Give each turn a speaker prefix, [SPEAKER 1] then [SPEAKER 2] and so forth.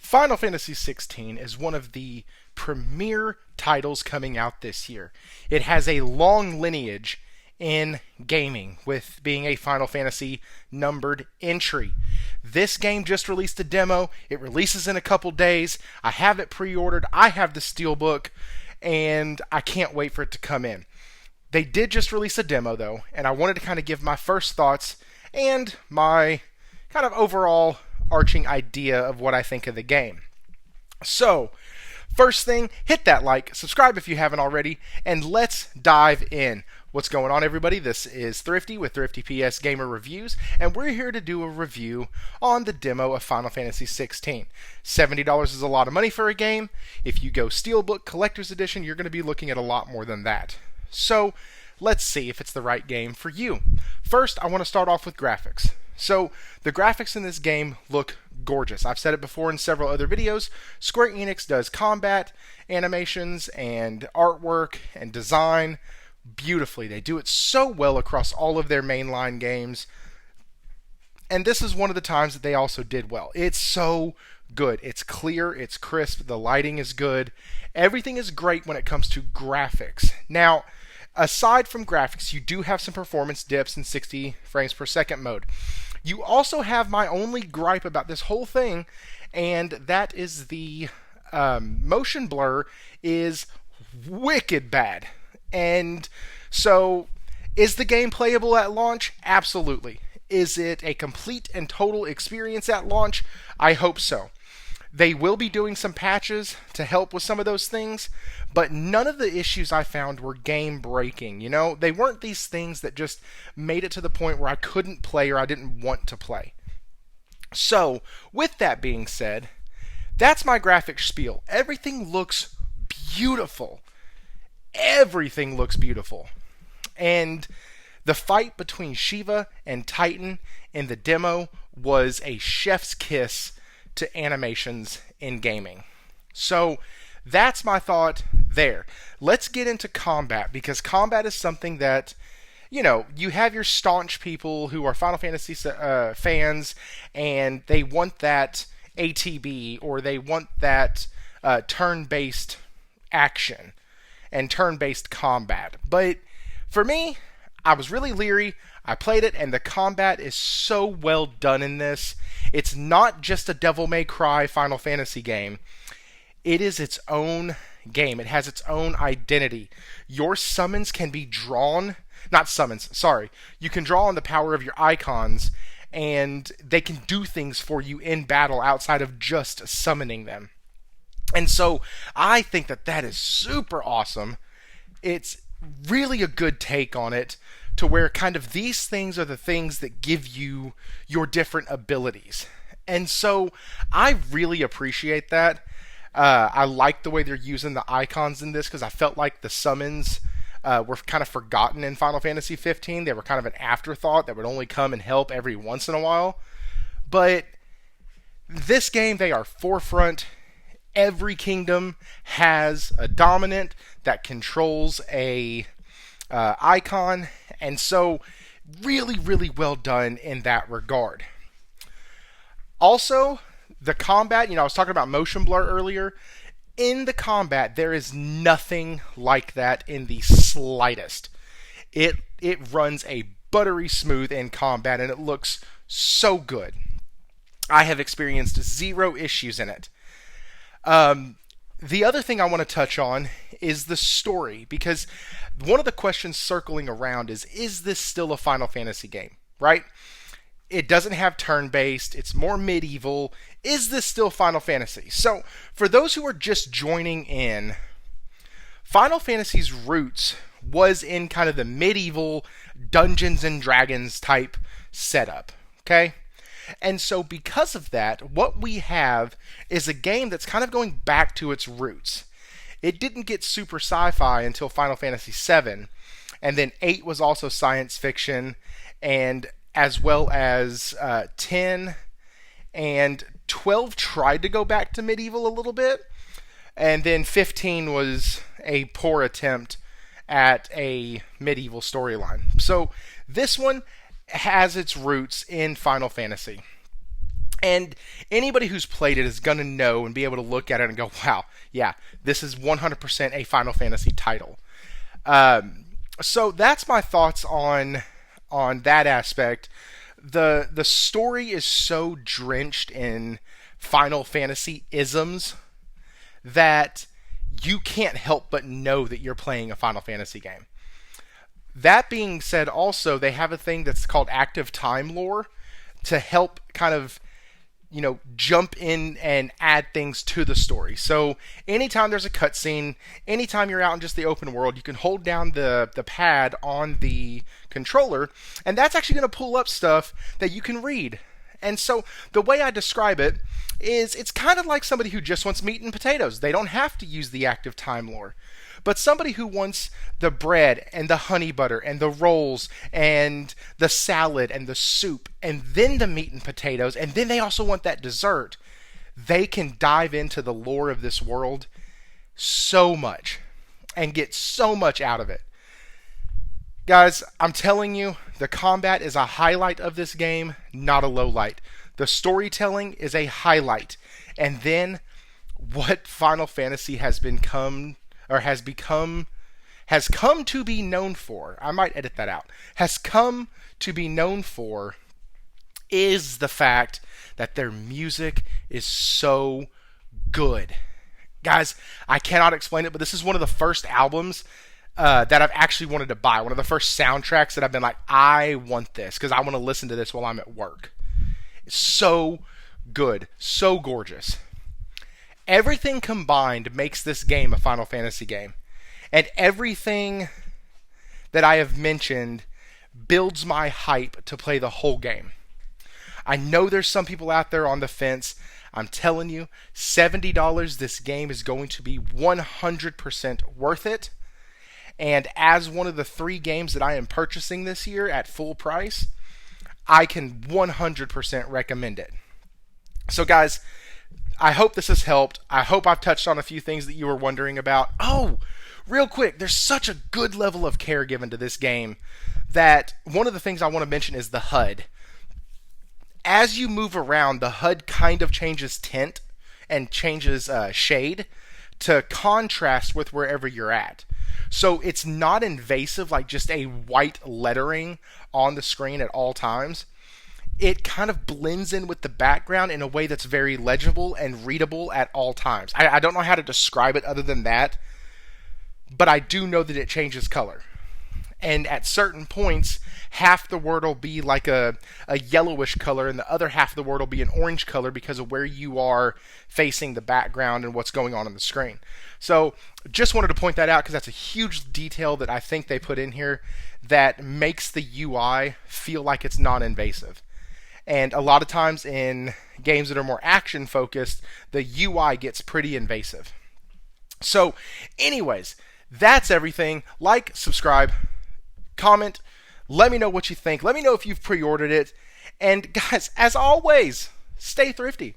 [SPEAKER 1] Final Fantasy XVI is one of the premier titles coming out this year. It has a long lineage in gaming, with being a Final Fantasy numbered entry. This game just released a demo. It releases in a couple days. I have it pre-ordered. I have the Steelbook, and I can't wait for it to come in. They did just release a demo, though, and I wanted to kind of give my first thoughts and my kind of overall arching idea of what I think of the game. So, first thing, hit that like, subscribe if you haven't already, and let's dive in. What's going on, everybody? This is Thrifty with Thrifty PS Gamer Reviews, and we're here to do a review on the demo of Final Fantasy XVI. $70 is a lot of money for a game. If you go Steelbook Collector's Edition, you're going to be looking at a lot more than that. So, let's see if it's the right game for you. First, I want to start off with graphics. So, the graphics in this game look gorgeous. I've said it before in several other videos. Square Enix does combat animations and artwork and design beautifully. They do it so well across all of their mainline games. And this is one of the times that they also did well. It's so good. It's clear, it's crisp, the lighting is good. Everything is great when it comes to graphics. Now, aside from graphics, you do have some performance dips in 60 frames per second mode. You also have my only gripe about this whole thing, and that is the motion blur is wicked bad. And so, is the game playable at launch? Absolutely. Is it a complete and total experience at launch? I hope so. They will be doing some patches to help with some of those things, but none of the issues I found were game breaking. You know, they weren't these things that just made it to the point where I couldn't play or I didn't want to play. So, with that being said, that's my graphic spiel. Everything looks beautiful. Everything looks beautiful. And the fight between Shiva and Titan in the demo was a chef's kiss to animations in gaming. So that's my thought there. Let's get into combat, because combat is something that, you know, you have your staunch people who are Final Fantasy fans, and they want that ATB, or they want that turn-based action and turn-based combat. But for me, I was really leery. I played it, and the combat is so well done in this. It's not just a Devil May Cry Final Fantasy game. It is its own game. It has its own identity. Your summons can be drawn, not summons, sorry. You can draw on the power of your icons, and they can do things for you in battle outside of just summoning them. And so, I think that that is super awesome. It's really a good take on it, to where kind of these things are the things that give you your different abilities. And so, I really appreciate that. I like the way they're using the icons in this, because I felt like the summons were kind of forgotten in Final Fantasy 15. They were kind of an afterthought that would only come and help every once in a while. But this game, they are forefront. Every kingdom has a dominant that controls a icon, and so really, really well done in that regard. Also, the combat, I was talking about motion blur earlier. In the combat, there is nothing like that in the slightest. It runs a buttery smooth in combat, and it looks so good. I have experienced zero issues in it. The other thing I want to touch on is the story, because one of the questions circling around is this still a Final Fantasy game, right? It doesn't have turn-based, it's more medieval. Is this still Final Fantasy? So, for those who are just joining in, Final Fantasy's roots was in kind of the medieval Dungeons and Dragons type setup, okay? And so because of that, what we have is a game that's kind of going back to its roots. It didn't get super sci-fi until Final Fantasy VII, and then 8 was also science fiction, and as well as 10 and 12 tried to go back to medieval a little bit, and then 15 was a poor attempt at a medieval storyline. So this one has its roots in Final Fantasy. And anybody who's played it is going to know and be able to look at it and go, wow, yeah, this is 100% a Final Fantasy title. So that's my thoughts on that aspect. The story is so drenched in Final Fantasy isms that you can't help but know that you're playing a Final Fantasy game. That being said, also, they have a thing that's called active time lore to help kind of, jump in and add things to the story. So anytime there's a cutscene, anytime you're out in just the open world, you can hold down the pad on the controller, and that's actually going to pull up stuff that you can read. And so the way I describe it is it's kind of like somebody who just wants meat and potatoes. They don't have to use the active time lore. But somebody who wants the bread and the honey butter and the rolls and the salad and the soup and then the meat and potatoes, and then they also want that dessert, they can dive into the lore of this world so much and get so much out of it. Guys, I'm telling you, the combat is a highlight of this game, not a low light. The storytelling is a highlight. And then what Final Fantasy has come to be known for, I might edit that out, has come to be known for is the fact that their music is so good. Guys, I cannot explain it, but this is one of the first albums that I've actually wanted to buy. One of the first soundtracks that I've been like, I want this because I want to listen to this while I'm at work. It's so good, so gorgeous. Everything combined makes this game a Final Fantasy game. And everything that I have mentioned builds my hype to play the whole game. I know there's some people out there on the fence. I'm telling you, $70, this game is going to be 100% worth it. And as one of the 3 games that I am purchasing this year at full price, I can 100% recommend it. So guys, I hope this has helped. I hope I've touched on a few things that you were wondering about. Oh, real quick, there's such a good level of care given to this game that one of the things I want to mention is the HUD. As you move around, the HUD kind of changes tint and changes shade to contrast with wherever you're at. So it's not invasive like just a white lettering on the screen at all times. It kind of blends in with the background in a way that's very legible and readable at all times. I don't know how to describe it other than that, but I do know that it changes color. And at certain points, half the word will be like a yellowish color, and the other half of the word will be an orange color because of where you are facing the background and what's going on the screen. So just wanted to point that out because that's a huge detail that I think they put in here that makes the UI feel like it's non-invasive. And a lot of times in games that are more action-focused, the UI gets pretty invasive. So anyways, that's everything. Like, subscribe, comment, let me know what you think. Let me know if you've pre-ordered it. And guys, as always, stay thrifty.